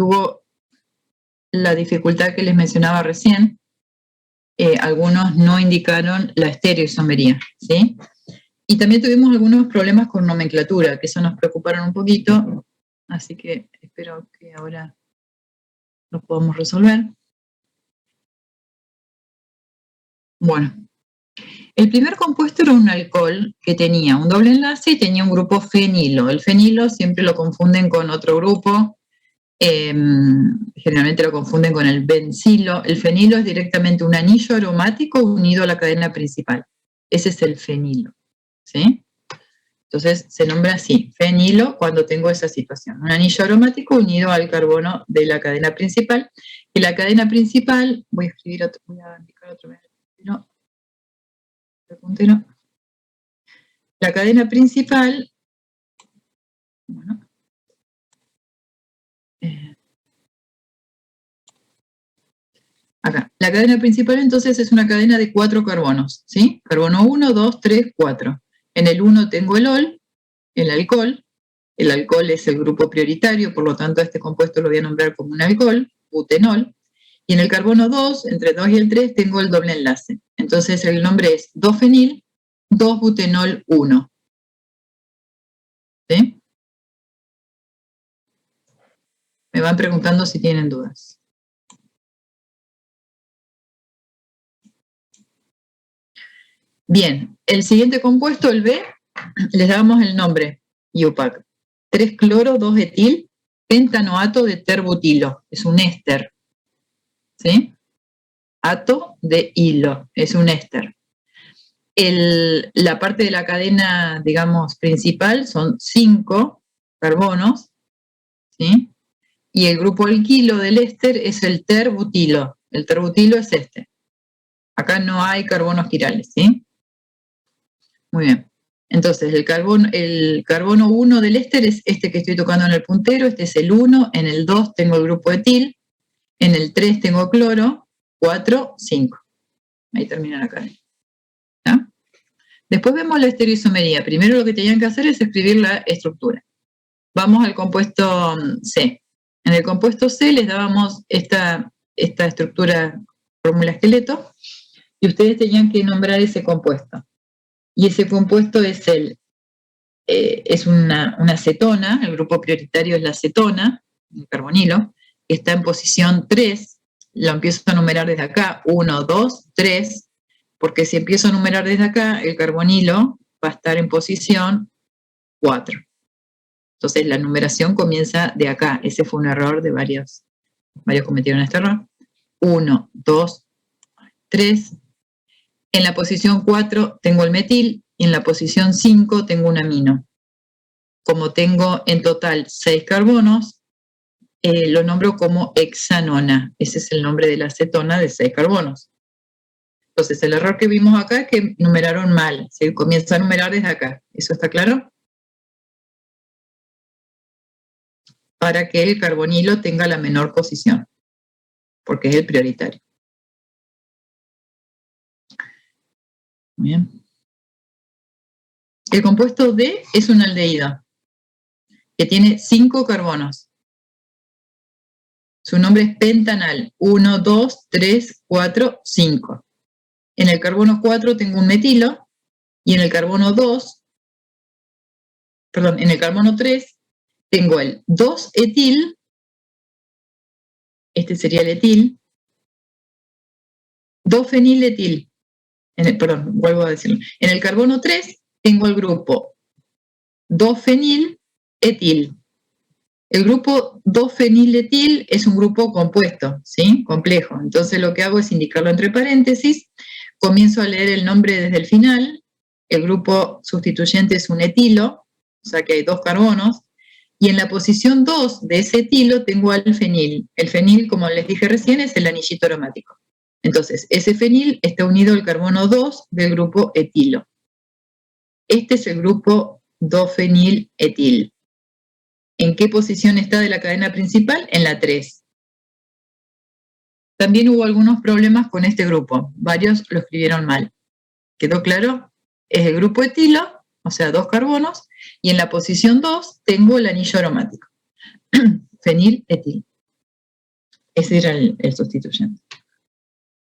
tuvo la dificultad que les mencionaba recién. Algunos no indicaron la estereoisomería, ¿sí? Y también tuvimos algunos problemas con nomenclatura, que eso nos preocuparon un poquito, así que espero que ahora lo podamos resolver. Bueno, el primer compuesto era un alcohol que tenía un doble enlace y tenía un grupo fenilo. El fenilo siempre lo confunden con otro grupo, generalmente lo confunden con el bencilo. El fenilo es directamente un anillo aromático unido a la cadena principal. Ese es el fenilo, ¿sí? Entonces se nombra así, fenilo, cuando tengo esa situación. Un anillo aromático unido al carbono de la cadena principal. Y la cadena principal, voy a indicar otro vez el puntero. La cadena principal, bueno, acá. La cadena principal entonces es una cadena de 4 carbonos, ¿sí? Carbono 1, 2, 3, 4. En el 1 tengo el ol, el alcohol. El alcohol es el grupo prioritario, por lo tanto a este compuesto lo voy a nombrar como un alcohol, butenol. Y en el carbono 2, entre el 2 y el 3, tengo el doble enlace. Entonces el nombre es 2-fenil, 2-butenol 1. ¿Sí? Me van preguntando si tienen dudas. Bien, el siguiente compuesto, el B, les damos el nombre, IUPAC. 3-cloro-2-etil, pentanoato de terbutilo. Es un éster. ¿Sí? Ato de hilo, es un éster. La parte de la cadena, digamos, principal son 5 carbonos, ¿sí? Y el grupo alquilo del éster es el terbutilo. El terbutilo es este. Acá no hay carbonos quirales, ¿sí? Muy bien. Entonces, el carbono 1 del éster es este que estoy tocando en el puntero, este es el 1, en el 2 tengo el grupo etil, en el 3 tengo cloro, 4, 5. Ahí termina la cadena. ¿Ya? Después vemos la estereoisomería. Primero lo que tenían que hacer es escribir la estructura. Vamos al compuesto C. En el compuesto C les dábamos esta estructura fórmula esqueleto y ustedes tenían que nombrar ese compuesto. Y ese compuesto es una acetona, el grupo prioritario es la acetona, el carbonilo, que está en posición 3. Lo empiezo a numerar desde acá, 1, 2, 3, porque si empiezo a numerar desde acá, el carbonilo va a estar en posición 4. Entonces la numeración comienza de acá. Ese fue un error de varios cometieron este error. 1, 2, 3. En la posición 4 tengo el metil y en la posición 5 tengo un amino. Como tengo en total 6 carbonos, lo nombro como hexanona. Ese es el nombre de la acetona de 6 carbonos. Entonces el error que vimos acá es que numeraron mal. Se comienza a numerar desde acá. ¿Eso está claro? Para que el carbonilo tenga la menor posición, porque es el prioritario. Muy bien. El compuesto D es un aldehído que tiene 5 carbonos. Su nombre es pentanal. 1, 2, 3, 4, 5. En el carbono 4 tengo un metilo y en el carbono 3 tengo el 2-etil, este sería el etil, 2-feniletil. Vuelvo a decirlo. En el carbono 3 tengo el grupo 2-feniletil. El grupo 2-feniletil es un grupo compuesto, ¿sí? Complejo. Entonces lo que hago es indicarlo entre paréntesis, comienzo a leer el nombre desde el final, el grupo sustituyente es un etilo, o sea que hay 2 carbonos, y en la posición 2 de ese etilo tengo al fenil. El fenil, como les dije recién, es el anillito aromático. Entonces, ese fenil está unido al carbono 2 del grupo etilo. Este es el grupo 2-feniletil. ¿En qué posición está de la cadena principal? En la 3. También hubo algunos problemas con este grupo. Varios lo escribieron mal. ¿Quedó claro? Es el grupo etilo, o sea, 2 carbonos, y en la posición 2 tengo el anillo aromático. Feniletil. Ese era el sustituyente.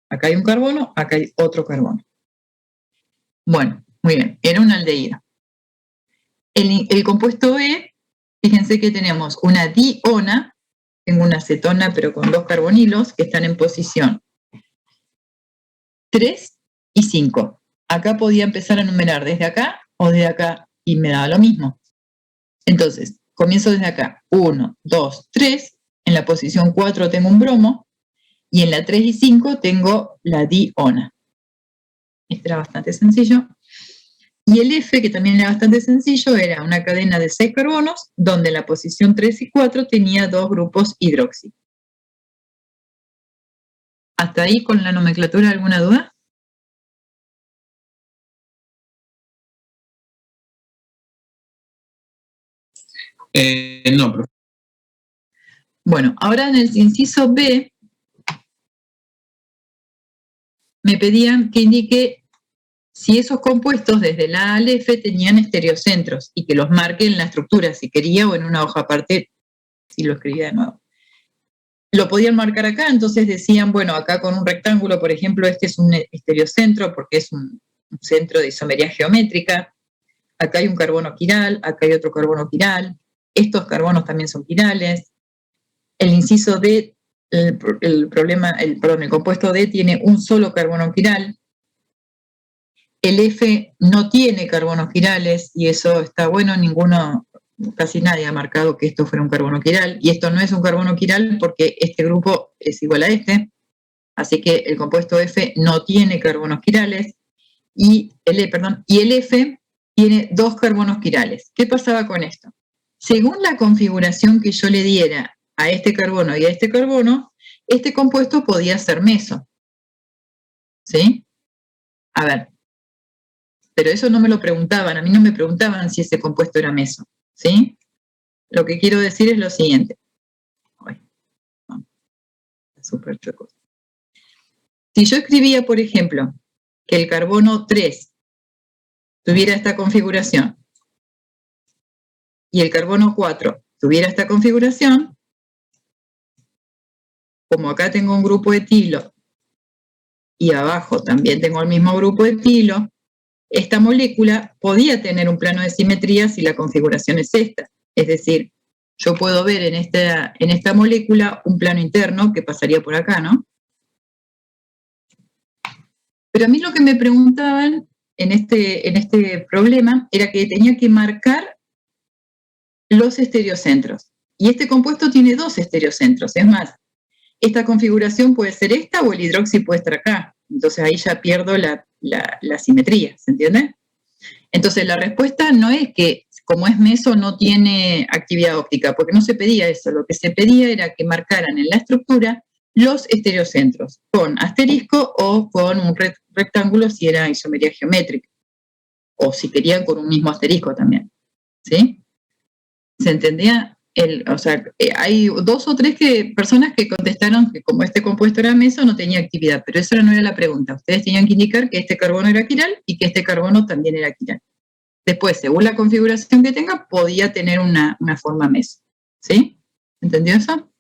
Acá hay un carbono, acá hay otro carbono. Bueno, muy bien, era una aldehído. El compuesto E, fíjense que tenemos una diona, tengo una cetona pero con 2 carbonilos que están en posición 3 y 5. Acá podía empezar a numerar desde acá o desde acá y me daba lo mismo. Entonces, comienzo desde acá. 1, 2, 3. En la posición 4 tengo un bromo y en la 3 y 5 tengo la diona. Este era bastante sencillo. Y el F, que también era bastante sencillo, era una cadena de 6 carbonos, donde en la posición 3 y 4 tenía 2 grupos hidroxi. ¿Hasta ahí con la nomenclatura alguna duda? No, profe. Bueno, ahora en el inciso B, me pedían que indique si esos compuestos desde la A al F tenían estereocentros y que los marque en la estructura, si quería, o en una hoja aparte, si lo escribía de nuevo. Lo podían marcar acá, entonces decían, bueno, acá con un rectángulo, por ejemplo, este es un estereocentro porque es un centro de isomería geométrica. Acá hay un carbono quiral, acá hay otro carbono quiral. Estos carbonos también son quirales. El inciso D, el compuesto D tiene un solo carbono quiral. El F no tiene carbonos quirales y eso está bueno, casi nadie ha marcado que esto fuera un carbono quiral, y esto no es un carbono quiral porque este grupo es igual a este, así que el compuesto F no tiene carbonos quirales, y el F tiene 2 carbonos quirales. ¿Qué pasaba con esto? Según la configuración que yo le diera a este carbono y a este carbono, este compuesto podía ser meso. ¿Sí? A ver, pero eso no me lo preguntaban, a mí no me preguntaban si ese compuesto era meso. ¿Sí? Lo que quiero decir es lo siguiente. Súper chocoso. Si yo escribía, por ejemplo, que el carbono 3 tuviera esta configuración y el carbono 4 tuviera esta configuración, como acá tengo un grupo etilo y abajo también tengo el mismo grupo etilo, esta molécula podía tener un plano de simetría si la configuración es esta. Es decir, yo puedo ver en esta molécula un plano interno que pasaría por acá, ¿no? Pero a mí lo que me preguntaban en este problema era que tenía que marcar los estereocentros. Y este compuesto tiene 2 estereocentros. Es más, esta configuración puede ser esta o el hidroxi puede estar acá. Entonces ahí ya pierdo la simetría, ¿se entiende? Entonces la respuesta no es que como es meso no tiene actividad óptica, porque no se pedía eso. Lo que se pedía era que marcaran en la estructura los estereocentros, con asterisco o con un rectángulo si era isomería geométrica, o si querían con un mismo asterisco también. ¿Sí? ¿Se entendía? Hay 2 o 3 personas que contestaron que como este compuesto era meso no tenía actividad, pero eso no era la pregunta. Ustedes tenían que indicar que este carbono era quiral y que este carbono también era quiral. Después, según la configuración que tenga, podía tener una forma meso. ¿Sí? ¿Entendió eso?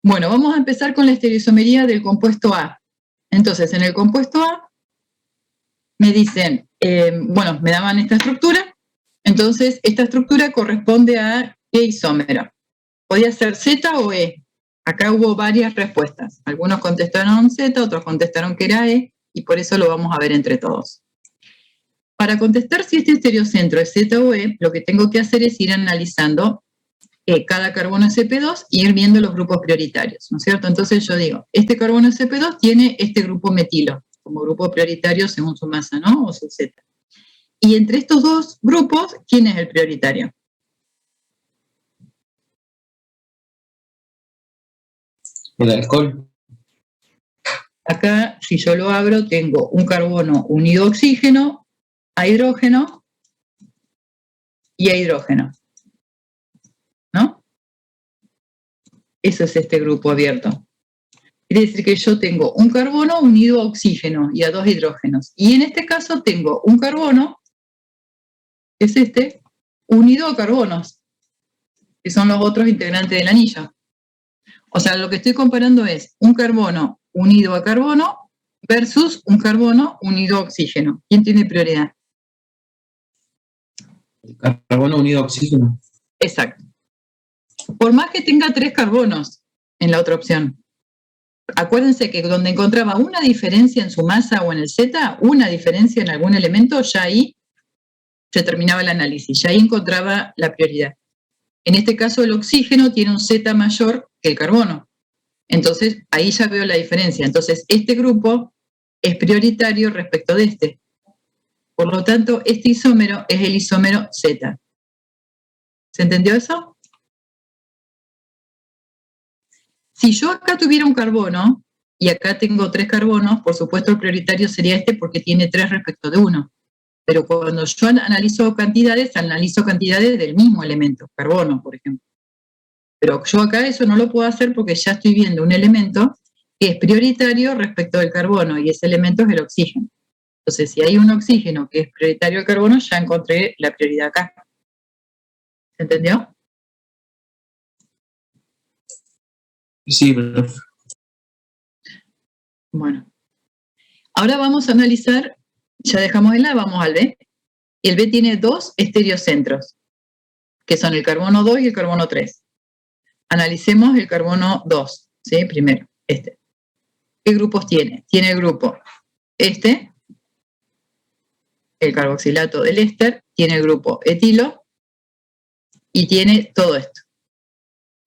Bueno, vamos a empezar con la estereoisomería del compuesto A. Entonces, en el compuesto A me dicen, me daban esta estructura, entonces esta estructura corresponde a ¿qué isómero? Podía ser Z o E. Acá hubo varias respuestas. Algunos contestaron Z, otros contestaron que era E, y por eso lo vamos a ver entre todos. Para contestar si este estereocentro es Z o E, lo que tengo que hacer es ir analizando cada carbono sp2 y ir viendo los grupos prioritarios, ¿no es cierto? Entonces yo digo, este carbono sp2 tiene este grupo metilo como grupo prioritario según su masa, ¿no? O su Z. Y entre estos 2 grupos, ¿quién es el prioritario? El alcohol. Acá, si yo lo abro, tengo un carbono unido a oxígeno, a hidrógeno y a hidrógeno. ¿No? Eso es este grupo abierto. Quiere decir que yo tengo un carbono unido a oxígeno y a 2 hidrógenos. Y en este caso tengo un carbono, que es este, unido a carbonos, que son los otros integrantes del anillo. O sea, lo que estoy comparando es un carbono unido a carbono versus un carbono unido a oxígeno. ¿Quién tiene prioridad? El carbono unido a oxígeno. Exacto. Por más que tenga 3 carbonos en la otra opción. Acuérdense que donde encontraba una diferencia en su masa o en el Z, una diferencia en algún elemento, ya ahí se terminaba el análisis, ya ahí encontraba la prioridad. En este caso el oxígeno tiene un Z mayor que el carbono. Entonces ahí ya veo la diferencia. Entonces este grupo es prioritario respecto de este. Por lo tanto, este isómero es el isómero Z. ¿Se entendió eso? Si yo acá tuviera un carbono, y acá tengo 3 carbonos, por supuesto el prioritario sería este porque tiene 3 respecto de 1. Pero cuando yo analizo cantidades del mismo elemento, carbono, por ejemplo. Pero yo acá eso no lo puedo hacer porque ya estoy viendo un elemento que es prioritario respecto del carbono, y ese elemento es el oxígeno. Entonces, si hay un oxígeno que es prioritario al carbono, ya encontré la prioridad acá. ¿Se entendió? Sí, profe. Bueno. Ahora vamos a analizar, ya dejamos el A, vamos al B. Y el B tiene 2 estereocentros, que son el carbono 2 y el carbono 3. Analicemos el carbono 2, ¿sí? Primero, este. ¿Qué grupos tiene? Tiene el grupo este, el carboxilato del éster, tiene el grupo etilo y tiene todo esto.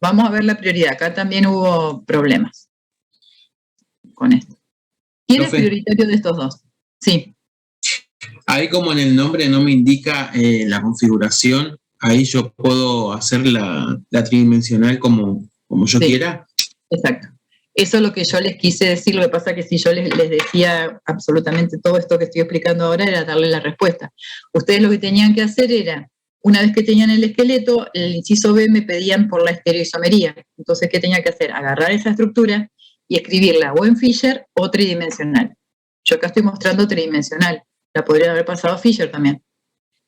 Vamos a ver la prioridad. Acá también hubo problemas con esto. ¿Quién es prioritario de estos dos? Sí. Ahí como en el nombre no me indica la configuración, ahí yo puedo hacer la tridimensional como yo quiera. Exacto. Eso es lo que yo les quise decir. Lo que pasa es que si yo les decía absolutamente todo esto que estoy explicando ahora era darle la respuesta. Ustedes lo que tenían que hacer era, una vez que tenían el esqueleto, el inciso B me pedían por la estereoisomería. Entonces, ¿qué tenía que hacer? Agarrar esa estructura y escribirla o en Fisher o tridimensional. Yo acá estoy mostrando tridimensional. La podría haber pasado a Fisher también.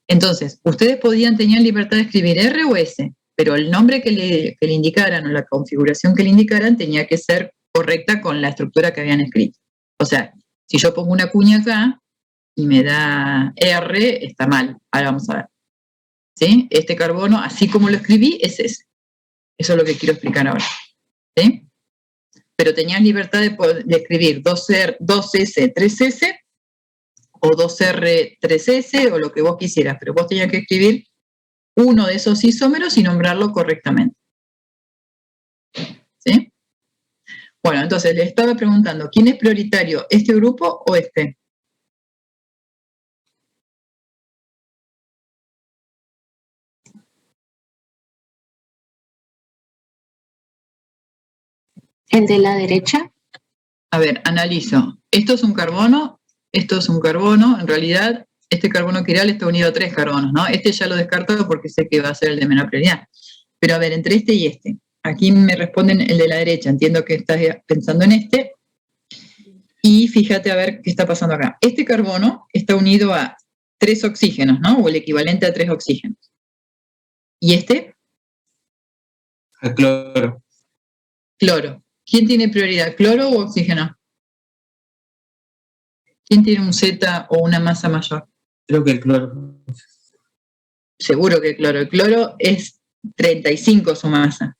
Entonces, ustedes tenían libertad de escribir R o S, pero el nombre que le indicaran o la configuración que le indicaran tenía que ser correcta con la estructura que habían escrito. O sea, si yo pongo una cuña acá y me da R, está mal. Ahora vamos a ver. ¿Sí? Este carbono, así como lo escribí, es ese. Eso es lo que quiero explicar ahora. ¿Sí? Pero tenías libertad de escribir 2S, 3S o 2R, 3S o lo que vos quisieras, pero vos tenías que escribir uno de esos isómeros y nombrarlo correctamente. ¿Sí? Bueno, entonces le estaba preguntando, ¿quién es prioritario, este grupo o este? ¿El de la derecha? A ver, analizo. Esto es un carbono, en realidad este carbono quiral está unido a 3 carbonos, ¿no? Este ya lo descarto porque sé que va a ser el de menor prioridad. Pero a ver, entre este y este, aquí me responden el de la derecha, entiendo que estás pensando en este, y fíjate a ver qué está pasando acá. Este carbono está unido a 3 oxígenos, ¿no? O el equivalente a 3 oxígenos. ¿Y este? A cloro. Cloro. ¿Quién tiene prioridad, cloro o oxígeno? ¿Quién tiene un Z o una masa mayor? Creo que el cloro. Seguro que el cloro. El cloro es 35 su masa,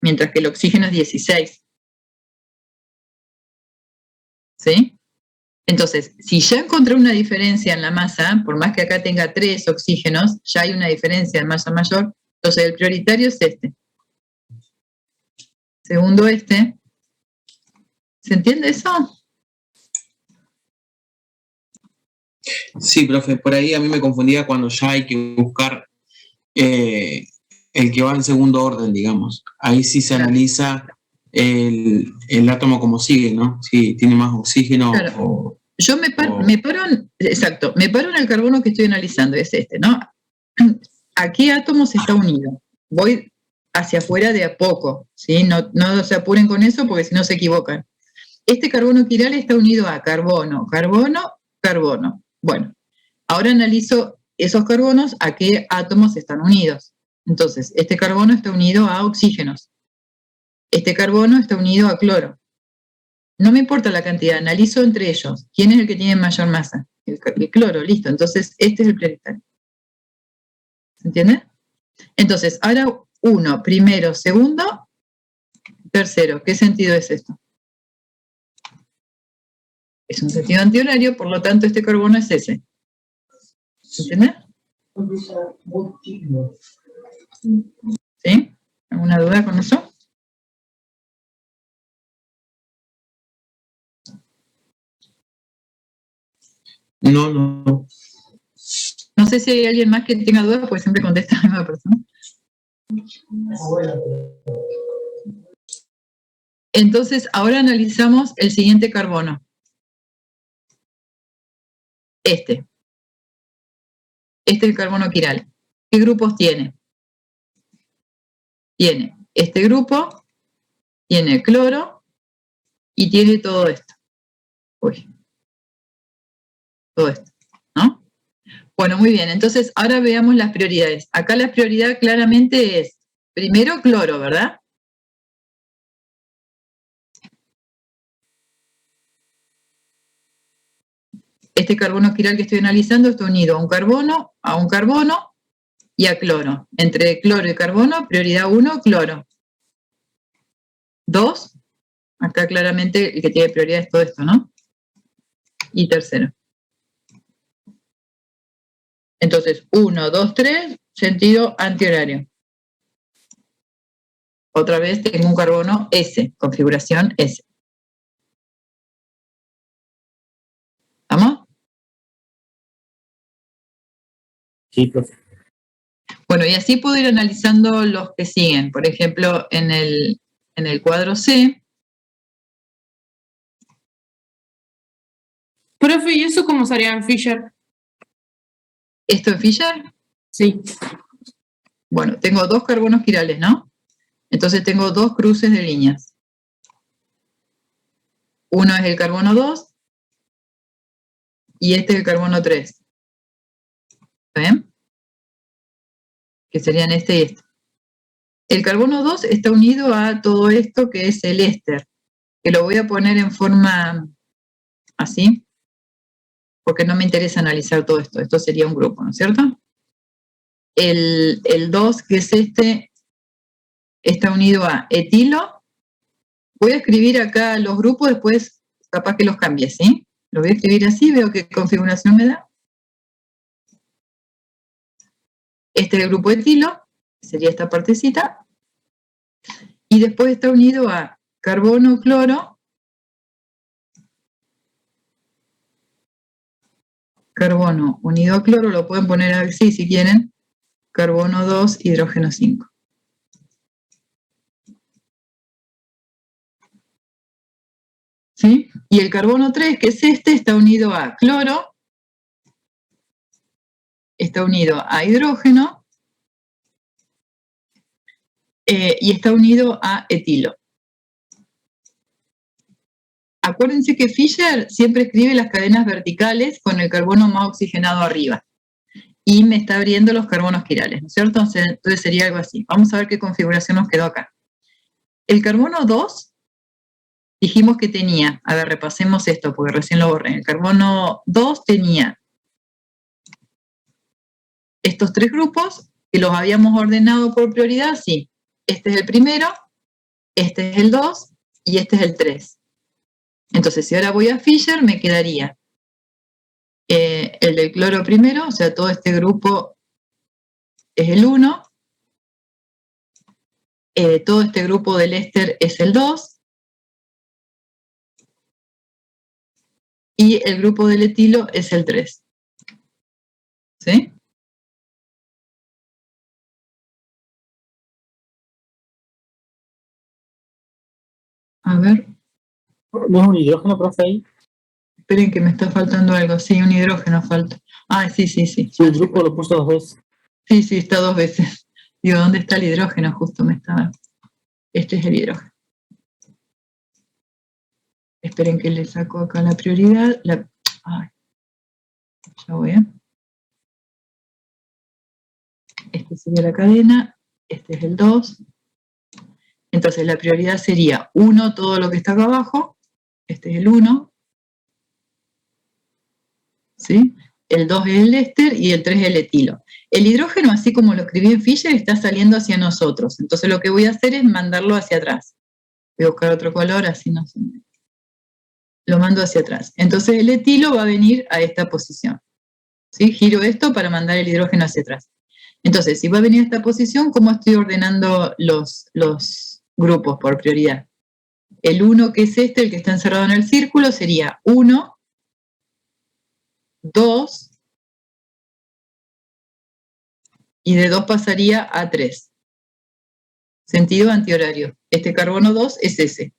mientras que el oxígeno es 16. ¿Sí? Entonces, si ya encontré una diferencia en la masa, por más que acá tenga 3 oxígenos, ya hay una diferencia en masa mayor, entonces el prioritario es este. Segundo este. ¿Se entiende eso? Sí, profe, por ahí a mí me confundía cuando ya hay que buscar el que va en segundo orden, digamos. Ahí sí se analiza el átomo como sigue, ¿no? Si tiene más oxígeno o... Yo me paro en el carbono que estoy analizando, es este, ¿no? ¿A qué átomos está unido? Voy hacia afuera de a poco, ¿sí? No se apuren con eso porque si no se equivocan. Este carbono quiral está unido a carbono, carbono, carbono. Bueno, ahora analizo esos carbonos a qué átomos están unidos. Entonces, este carbono está unido a oxígenos. Este carbono está unido a cloro. No me importa la cantidad, analizo entre ellos. ¿Quién es el que tiene mayor masa? El cloro, listo. Entonces, este es el prioritario. ¿Se entiende? Entonces, ahora 1, primero, segundo, tercero. ¿Qué sentido es esto? Es un sentido antihorario, por lo tanto, este carbono es ese. ¿Se entiende? ¿Sí? ¿Alguna duda con eso? No. No sé si hay alguien más que tenga dudas, porque siempre contesta la misma persona. Entonces, ahora analizamos el siguiente carbono. Este es el carbono quiral. ¿Qué grupos tiene? Tiene este grupo, tiene cloro y tiene todo esto. Uy. Todo esto, ¿no? Bueno, muy bien. Entonces, ahora veamos las prioridades. Acá la prioridad claramente es, primero, cloro, ¿verdad? Este carbono quiral que estoy analizando está unido a un carbono y a cloro. Entre cloro y carbono, prioridad 1, cloro. 2, acá claramente el que tiene prioridad es todo esto, ¿no? Y tercero. Entonces, 1, 2, 3, sentido antihorario. Otra vez tengo un carbono S, configuración S. ¿Vamos? Sí, profe. Bueno, y así puedo ir analizando los que siguen. Por ejemplo, en el cuadro C. Profe, ¿y eso cómo sería en Fisher? ¿Esto en Fisher? Sí. Bueno, tengo dos carbonos quirales, ¿no? Entonces tengo dos cruces de líneas. Uno es el carbono 2 y este es el carbono 3. ¿Está bien? Que serían este y este. El carbono 2 está unido a todo esto que es el éster, que lo voy a poner en forma así, porque no me interesa analizar todo esto. Esto sería un grupo, ¿no es cierto? El 2, que es este, está unido a etilo. Voy a escribir acá los grupos, después capaz que los cambie, ¿sí? Lo voy a escribir así, veo qué configuración me da. Este es el grupo etilo, sería esta partecita. Y después está unido a carbono, cloro, carbono unido a cloro, lo pueden poner así si quieren, carbono 2, hidrógeno 5. ¿Sí? Y el carbono 3, que es este, está unido a cloro, está unido a hidrógeno y está unido a etilo. Acuérdense que Fisher siempre escribe las cadenas verticales con el carbono más oxigenado arriba. Y me está abriendo los carbonos quirales, ¿no es cierto? Entonces sería algo así. Vamos a ver qué configuración nos quedó acá. El carbono 2, dijimos que tenía, a ver, repasemos esto porque recién lo borré. El carbono 2 tenía estos tres grupos que los habíamos ordenado por prioridad, sí. Este es el primero, este es el 2 y este es el 3. Entonces, si ahora voy a Fisher, me quedaría el del cloro primero, o sea, todo este grupo es el 1, todo este grupo del éster es el 2, y el grupo del etilo es el 3. ¿Sí? A ver. ¿No es un hidrógeno, profe, ahí? Esperen que me está faltando algo. Sí, un hidrógeno falta. Ah, sí. Sí, el grupo lo puso 2 veces. Sí, está 2 veces. Digo, ¿dónde está el hidrógeno? Justo me estaba... Este es el hidrógeno. Esperen que le saco acá la prioridad. Ay. Ya voy, ¿eh? Este sería la cadena. Este es el 2. Entonces la prioridad sería 1 todo lo que está acá abajo, este es el 1, ¿sí? El 2 es el éster y el 3 es el etilo. El hidrógeno, así como lo escribí en Fisher, está saliendo hacia nosotros. Entonces lo que voy a hacer es mandarlo hacia atrás. Voy a buscar otro color, así no se me... Lo mando hacia atrás. Entonces el etilo va a venir a esta posición. ¿Sí? Giro esto para mandar el hidrógeno hacia atrás. Entonces, si va a venir a esta posición, ¿cómo estoy ordenando los grupos por prioridad? El 1, que es este, el que está encerrado en el círculo, sería 1, 2, y de 2 pasaría a 3. Sentido antihorario. Este carbono 2 es ese.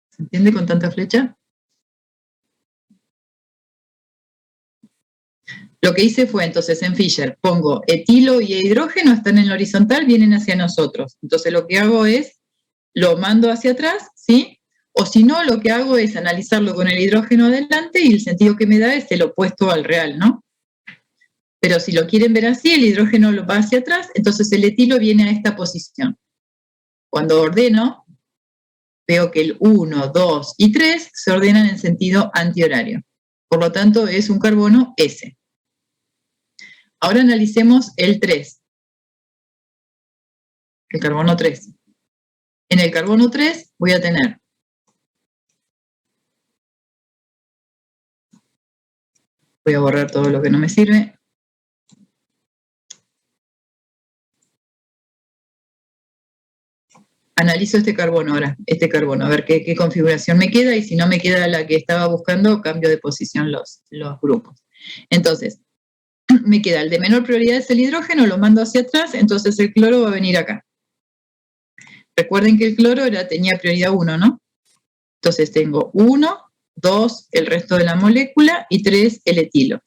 ¿Se entiende con tanta flecha? Lo que hice fue, entonces, en Fisher, pongo etilo y hidrógeno, están en la horizontal, vienen hacia nosotros. Entonces, lo que hago es, lo mando hacia atrás, ¿sí? O si no, lo que hago es analizarlo con el hidrógeno adelante y el sentido que me da es el opuesto al real, ¿no? Pero si lo quieren ver así, el hidrógeno lo va hacia atrás, entonces el etilo viene a esta posición. Cuando ordeno, veo que el 1, 2 y 3 se ordenan en sentido antihorario. Por lo tanto, es un carbono S. Ahora analicemos el 3. El carbono 3. En el carbono 3 voy a tener voy a borrar todo lo que no me sirve. Analizo este carbono ahora, a ver qué configuración me queda, y si no me queda la que estaba buscando, cambio de posición los grupos. Entonces, me queda el de menor prioridad, es el hidrógeno, lo mando hacia atrás, entonces el cloro va a venir acá. Recuerden que el cloro tenía prioridad 1, ¿no? Entonces tengo 1, 2, el resto de la molécula, y 3, el etilo.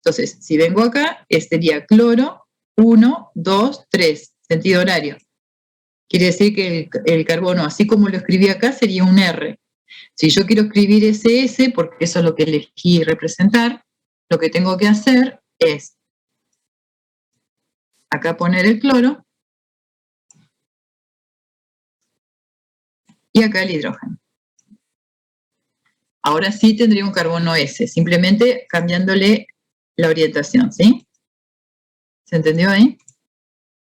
Entonces, si vengo acá, sería cloro, 1, 2, 3, sentido horario. Quiere decir que el carbono, así como lo escribí acá, sería un R. Si yo quiero escribir ese S, porque eso es lo que elegí representar, lo que tengo que hacer es acá poner el cloro y acá el hidrógeno. Ahora sí tendría un carbono S, simplemente cambiándole la orientación, ¿sí? ¿Se entendió ahí?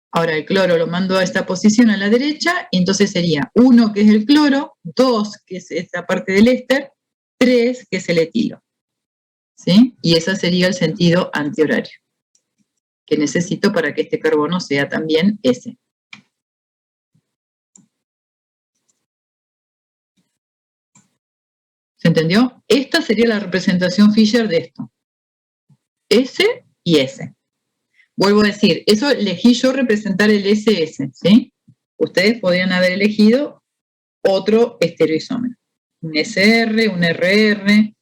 Ahora el cloro lo mando a esta posición a la derecha, y entonces sería 1, que es el cloro, 2, que es esta parte del éster, 3, que es el etilo. ¿Sí? Y ese sería el sentido antihorario que necesito para que este carbono sea también S. ¿Se entendió? Esta sería la representación Fisher de esto. S y S. Vuelvo a decir, eso elegí yo representar el SS, ¿sí? Ustedes podrían haber elegido otro estereoisómero. Un SR, un RR.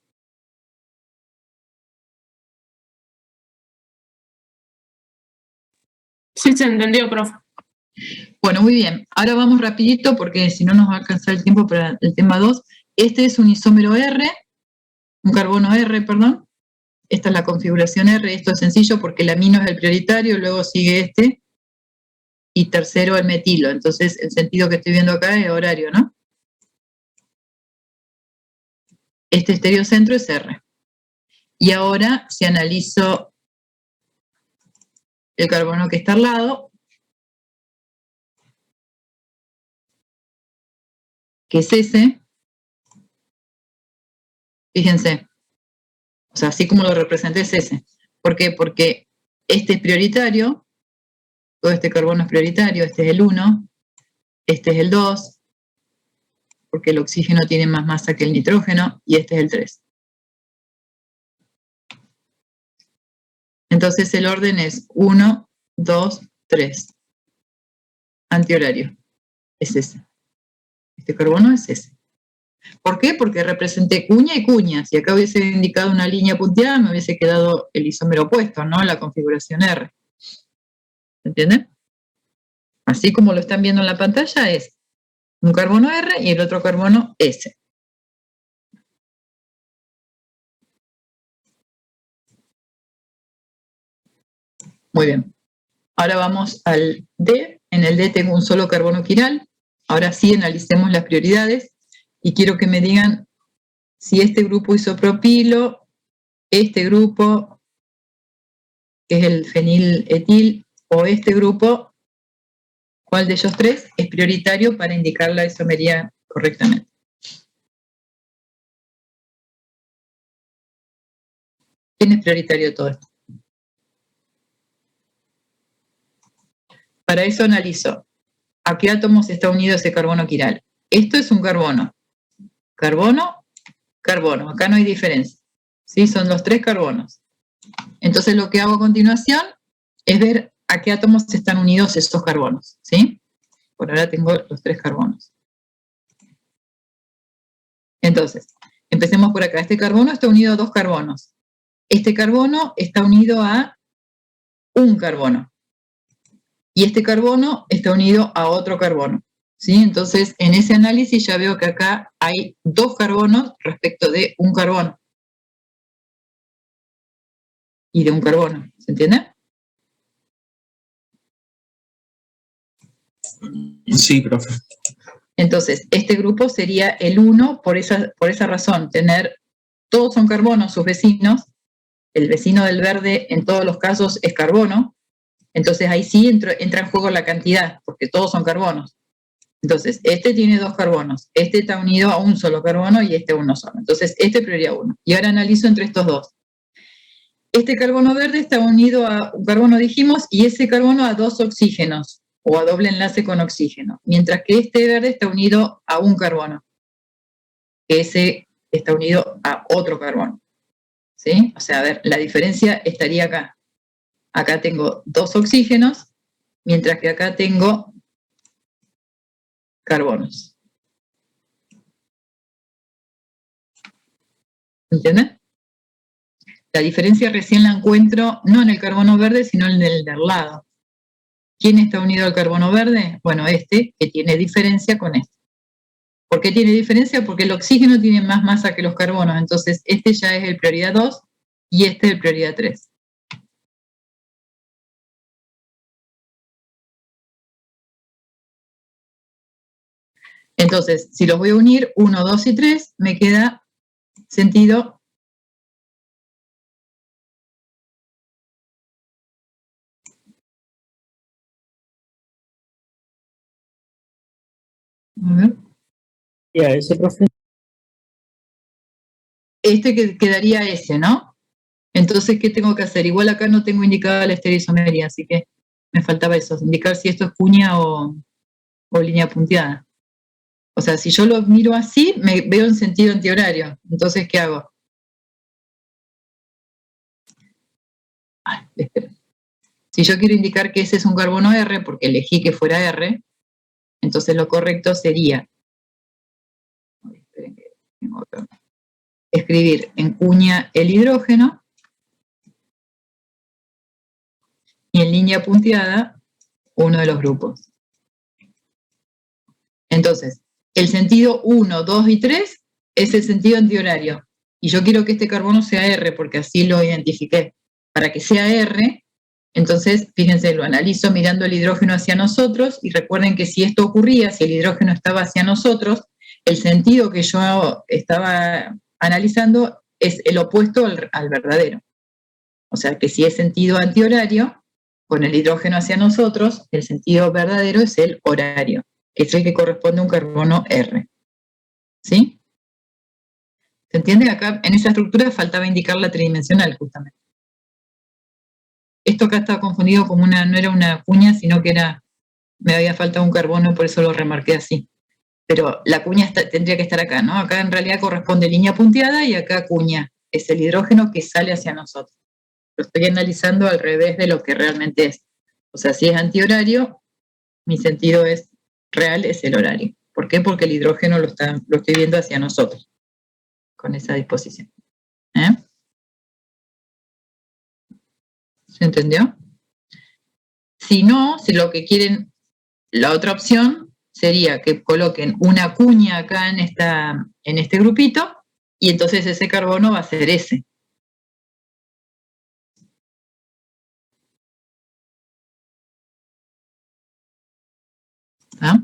Sí, se entendió, profe. Bueno, muy bien. Ahora vamos rapidito porque si no nos va a alcanzar el tiempo para el tema 2. Este es un isómero R, un carbono R, perdón. Esta es la configuración R. Esto es sencillo porque el amino es el prioritario, luego sigue este, y tercero el metilo. Entonces, el sentido que estoy viendo acá es horario, ¿no? Este estereocentro es R. Y ahora, si analizo el carbono que está al lado, que es ese, fíjense, o sea, así como lo representé es ese. ¿Por qué? Porque este es prioritario, todo este carbono es prioritario, este es el 1, este es el 2, porque el oxígeno tiene más masa que el nitrógeno, y este es el 3. Entonces el orden es 1, 2, 3. Antihorario. Es ese. Este carbono es ese. ¿Por qué? Porque representé cuña y cuña. Si acá hubiese indicado una línea punteada, me hubiese quedado el isómero opuesto, ¿no? La configuración R. ¿Entienden? Así como lo están viendo en la pantalla, es un carbono R y el otro carbono S. Muy bien. Ahora vamos al D. En el D tengo un solo carbono quiral, Ahora sí analicemos las prioridades y quiero que me digan si este grupo isopropilo, este grupo, que es el feniletil, o este grupo, ¿cuál de ellos tres es prioritario para indicar la isomería correctamente? ¿Quién es prioritario de todo esto? Para eso analizo a qué átomos está unido ese carbono quiral. Esto es un carbono. Carbono, carbono. Acá no hay diferencia. ¿Sí? Son los 3 carbonos. Entonces lo que hago a continuación es ver a qué átomos están unidos esos carbonos. ¿Sí? Por ahora tengo los 3 carbonos. Entonces, empecemos por acá. Este carbono está unido a 2 carbonos. Este carbono está unido a un carbono. Y este carbono está unido a otro carbono. ¿Sí? Entonces, en ese análisis ya veo que acá hay 2 carbonos respecto de un carbono. Y de un carbono. ¿Se entiende? Sí, profe. Entonces, este grupo sería el 1 por esa razón. Todos son carbonos, sus vecinos. El vecino del verde en todos los casos es carbono. Entonces ahí sí entra en juego la cantidad, porque todos son carbonos. Entonces, este tiene 2 carbonos, este está unido a un solo carbono y este a uno solo. Entonces, este prioridad 1. Y ahora analizo entre estos dos. Este carbono verde está unido a un carbono, dijimos, y ese carbono a 2 oxígenos, o a doble enlace con oxígeno. Mientras que este verde está unido a un carbono, que ese está unido a otro carbono. ¿Sí? O sea, a ver, la diferencia estaría acá. Acá tengo 2 oxígenos, mientras que acá tengo carbonos. ¿Entienden? La diferencia recién la encuentro no en el carbono verde, sino en el del lado. ¿Quién está unido al carbono verde? Bueno, este, que tiene diferencia con este. ¿Por qué tiene diferencia? Porque el oxígeno tiene más masa que los carbonos, entonces este ya es el prioridad 2 y este es el prioridad 3. Entonces, si los voy a unir, 1, 2 y 3, me queda sentido a ver. Y a ese, profe. Este que quedaría ese, ¿no? Entonces, ¿qué tengo que hacer? Igual acá no tengo indicada la estereoisomería, así que me faltaba eso, indicar si esto es cuña o línea punteada. O sea, si yo lo miro así, me veo en sentido antihorario. Entonces, ¿qué hago? Ay, espera. Si yo quiero indicar que ese es un carbono R, porque elegí que fuera R, entonces lo correcto sería escribir en cuña el hidrógeno y en línea punteada uno de los grupos. Entonces, el sentido 1, 2 y 3 es el sentido antihorario. Y yo quiero que este carbono sea R, porque así lo identifiqué. Para que sea R, entonces, fíjense, lo analizo mirando el hidrógeno hacia nosotros, y recuerden que si esto ocurría, si el hidrógeno estaba hacia nosotros, el sentido que yo estaba analizando es el opuesto al verdadero. O sea que si es sentido antihorario, con el hidrógeno hacia nosotros, el sentido verdadero es el horario, que es el que corresponde a un carbono R. ¿Sí? ¿Se entiende? Acá en esa estructura faltaba indicar la tridimensional, justamente. Esto acá estaba confundido como no era una cuña, sino que me había faltado un carbono, por eso lo remarqué así. Pero la cuña tendría que estar acá, ¿no? Acá en realidad corresponde línea punteada y acá cuña. Es el hidrógeno que sale hacia nosotros. Lo estoy analizando al revés de lo que realmente es. O sea, si es antihorario, mi sentido es real, es el horario. ¿Por qué? Porque el hidrógeno lo estoy viendo hacia nosotros, con esa disposición. ¿Se entendió? Si no, si lo que quieren, la otra opción sería que coloquen una cuña acá en este grupito, y entonces ese carbono va a ser ese. ¿Ah?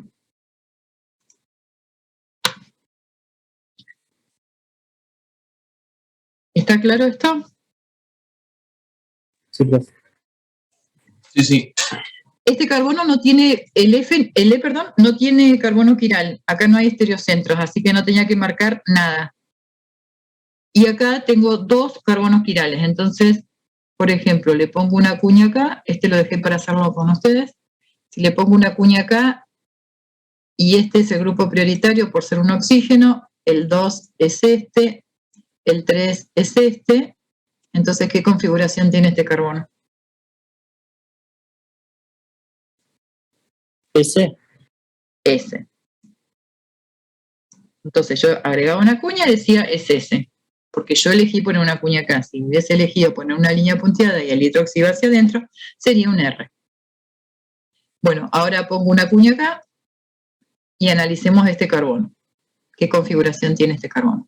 ¿Está claro esto? Sí, profe. Sí, sí. Este carbono no tiene, el E, perdón, no tiene carbono quiral. Acá no hay estereocentros, así que no tenía que marcar nada. Y acá tengo 2 carbonos quirales. Entonces, por ejemplo, le pongo una cuña acá. Este lo dejé para hacerlo con ustedes. Si le pongo una cuña acá, y este es el grupo prioritario por ser un oxígeno, el 2 es este, el 3 es este. Entonces, ¿qué configuración tiene este carbono? S. S. Entonces yo agregaba una cuña y decía SS, porque yo elegí poner una cuña acá. Si hubiese elegido poner una línea punteada y el hidroxi iba hacia adentro, sería un R. Bueno, ahora pongo una cuña acá y analicemos este carbono. ¿Qué configuración tiene este carbono?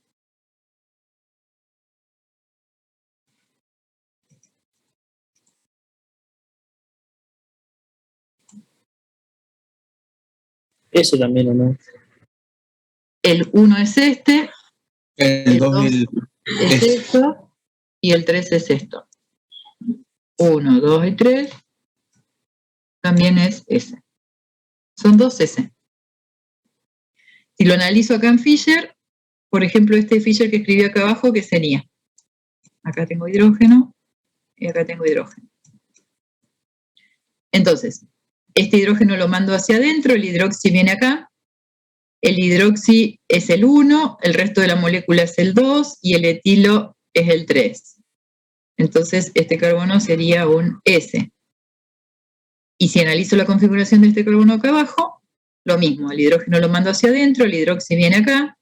S también, ¿o no? El 1 es este, El 2 2 es esto y el 3 es esto. 1, 2 y 3 también es S. Son 2 S. Si lo analizo acá en Fischer, por ejemplo, este Fischer que escribí acá abajo, ¿qué sería? Acá tengo hidrógeno y acá tengo hidrógeno. Entonces, este hidrógeno lo mando hacia adentro, el hidroxi viene acá, el hidroxi es el 1, el resto de la molécula es el 2 y el etilo es el 3. Entonces, este carbono sería un S. Y si analizo la configuración de este carbono acá abajo, lo mismo, el hidrógeno lo mando hacia adentro, el hidroxi viene acá,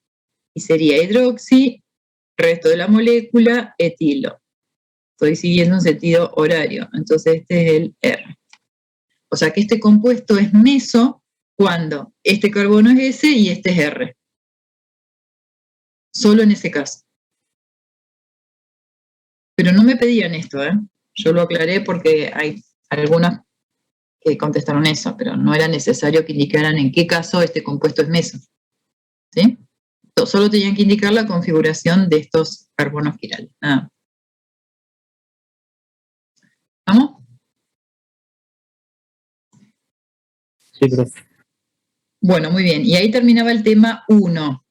y sería hidroxi, resto de la molécula, etilo. Estoy siguiendo un sentido horario, entonces este es el R. O sea que este compuesto es meso cuando este carbono es S y este es R. Solo en ese caso. Pero no me pedían esto, ¿eh? Yo lo aclaré porque hay algunas que contestaron eso, pero no era necesario que indicaran en qué caso este compuesto es meso. ¿Sí? Solo tenían que indicar la configuración de estos carbonos quirales. Nada. ¿Vamos? Sí, profe. Bueno, muy bien. Y ahí terminaba el tema 1.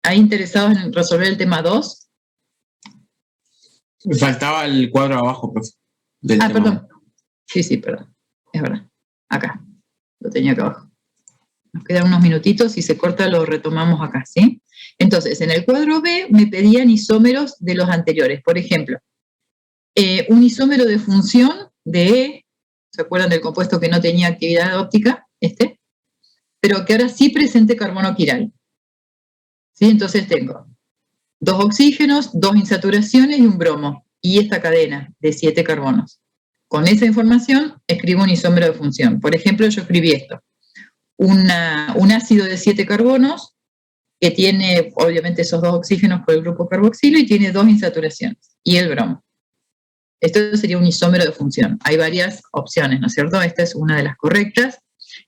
¿Hay interesados en resolver el tema 2? Me faltaba el cuadro abajo, profe. Del tema. Perdón. Sí, perdón. Es verdad. Acá. Lo tenía acá abajo. Nos quedan unos minutitos, si se corta lo retomamos acá, ¿sí? Entonces, en el cuadro B me pedían isómeros de los anteriores. Por ejemplo, un isómero de función de E, ¿se acuerdan del compuesto que no tenía actividad óptica? Este, pero que ahora sí presente carbono quiral. ¿Sí? Entonces tengo 2 oxígenos, 2 insaturaciones y un bromo. Y esta cadena de 7 carbonos. Con esa información escribo un isómero de función. Por ejemplo, yo escribí esto. Un ácido de 7 carbonos que tiene, obviamente, esos 2 oxígenos por el grupo carboxilo y tiene 2 insaturaciones. Y el bromo. Esto sería un isómero de función. Hay varias opciones, ¿no es cierto? Esta es una de las correctas.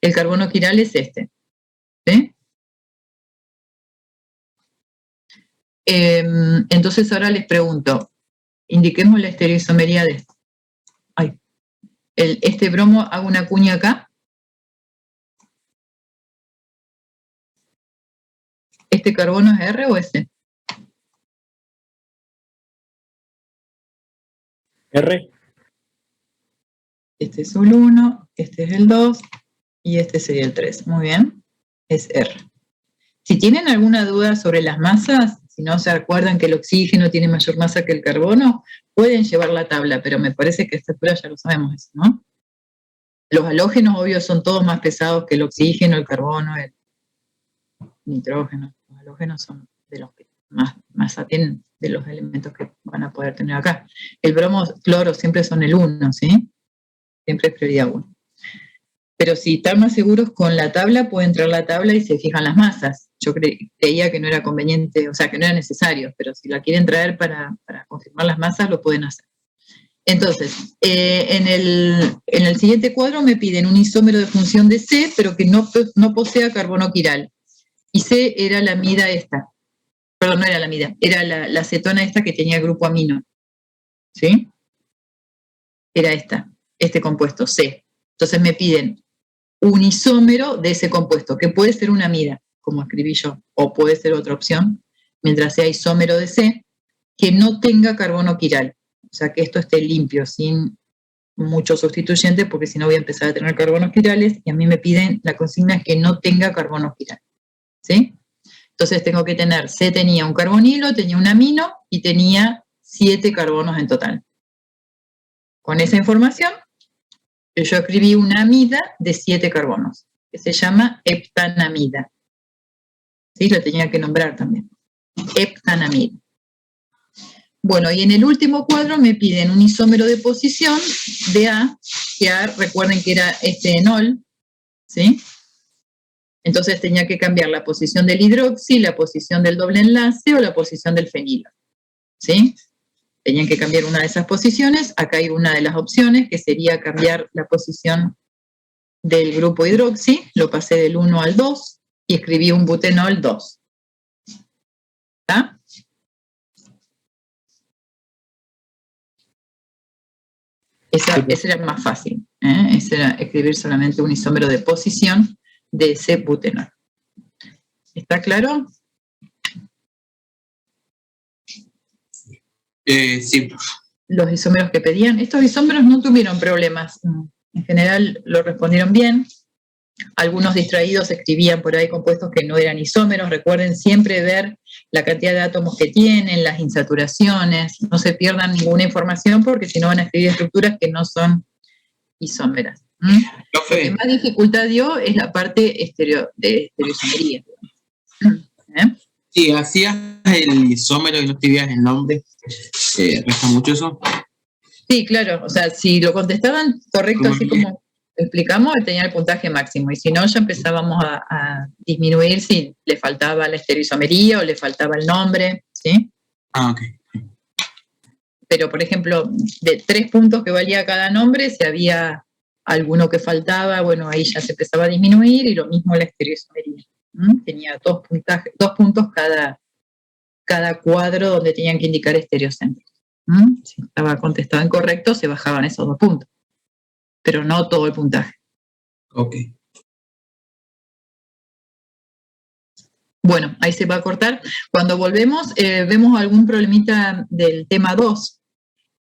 El carbono quiral es este. ¿Sí? Entonces ahora les pregunto, indiquemos la estereoisomería de esto. Este bromo, hago una cuña acá. ¿Este carbono es R o S? R. Este es el 1, este es el 2 y este sería el 3. Muy bien, es R. Si tienen alguna duda sobre las masas, si no se acuerdan que el oxígeno tiene mayor masa que el carbono, pueden llevar la tabla, pero me parece que a esta altura ya lo sabemos eso, ¿no? Los halógenos, obvio, son todos más pesados que el oxígeno, el carbono, el nitrógeno. Los halógenos son de los que más masa tienen de los elementos que van a poder tener acá. El bromo, cloro, siempre son el 1, ¿sí? Siempre es prioridad 1. Pero si están más seguros con la tabla, pueden traer la tabla y se fijan las masas. Yo creía que no era conveniente, o sea, que no era necesario, pero si la quieren traer para confirmar las masas, lo pueden hacer. Entonces, en el siguiente cuadro me piden un isómero de función de C, pero que no posea carbono quiral. Y C era la amida esta. perdón, no era la amida, era la acetona esta que tenía grupo amino. ¿Sí? Era este compuesto, C. Entonces me piden un isómero de ese compuesto, que puede ser una amida, como escribí yo, o puede ser otra opción, mientras sea isómero de C, que no tenga carbono quiral. O sea, que esto esté limpio, sin mucho sustituyente, porque si no voy a empezar a tener carbonos quirales, y a mí me piden, la consigna es que no tenga carbono quiral. ¿Sí? Entonces tengo que tener, C tenía un carbonilo, tenía un amino, y tenía 7 carbonos en total. Con esa información, yo escribí una amida de 7 carbonos, que se llama heptanamida. ¿Sí? Lo tenía que nombrar también. Heptanamida. Bueno, y en el último cuadro me piden un isómero de posición de A, que A, recuerden que era este enol, ¿sí? Entonces tenía que cambiar la posición del hidroxi, la posición del doble enlace o la posición del fenilo, ¿sí? Tenían que cambiar una de esas posiciones. Acá hay una de las opciones, que sería cambiar la posición del grupo hidroxi. Lo pasé del 1 al 2 y escribí un butenol 2. ¿Está? Ese era más fácil. Ese era escribir solamente un isómero de posición de ese butenol. ¿Está claro? Sí. Los isómeros que pedían. Estos isómeros no tuvieron problemas. En general lo respondieron bien. Algunos distraídos escribían por ahí compuestos que no eran isómeros. Recuerden siempre ver la cantidad de átomos que tienen, las insaturaciones. No se pierdan ninguna información porque si no van a escribir estructuras que no son isómeras. Lo que más dificultad dio es la parte de estereoisomería. Sí, hacías el isómero y no escribías el nombre. ¿Resta mucho eso? Sí, claro. O sea, si lo contestaban correcto, así como explicamos, tenía el puntaje máximo. Y si no, ya empezábamos a disminuir si le faltaba la estereoisomería o le faltaba el nombre, ¿sí? Ah, ok. Pero, por ejemplo, de 3 puntos que valía cada nombre, si había alguno que faltaba, bueno, ahí ya se empezaba a disminuir, y lo mismo la estereoisomería. Tenía 2 puntos cada cuadro donde tenían que indicar estereocentros. Si estaba contestado incorrecto, se bajaban esos 2 puntos. Pero no todo el puntaje. Ok. Bueno, ahí se va a cortar. Cuando volvemos, vemos algún problemita del tema 2.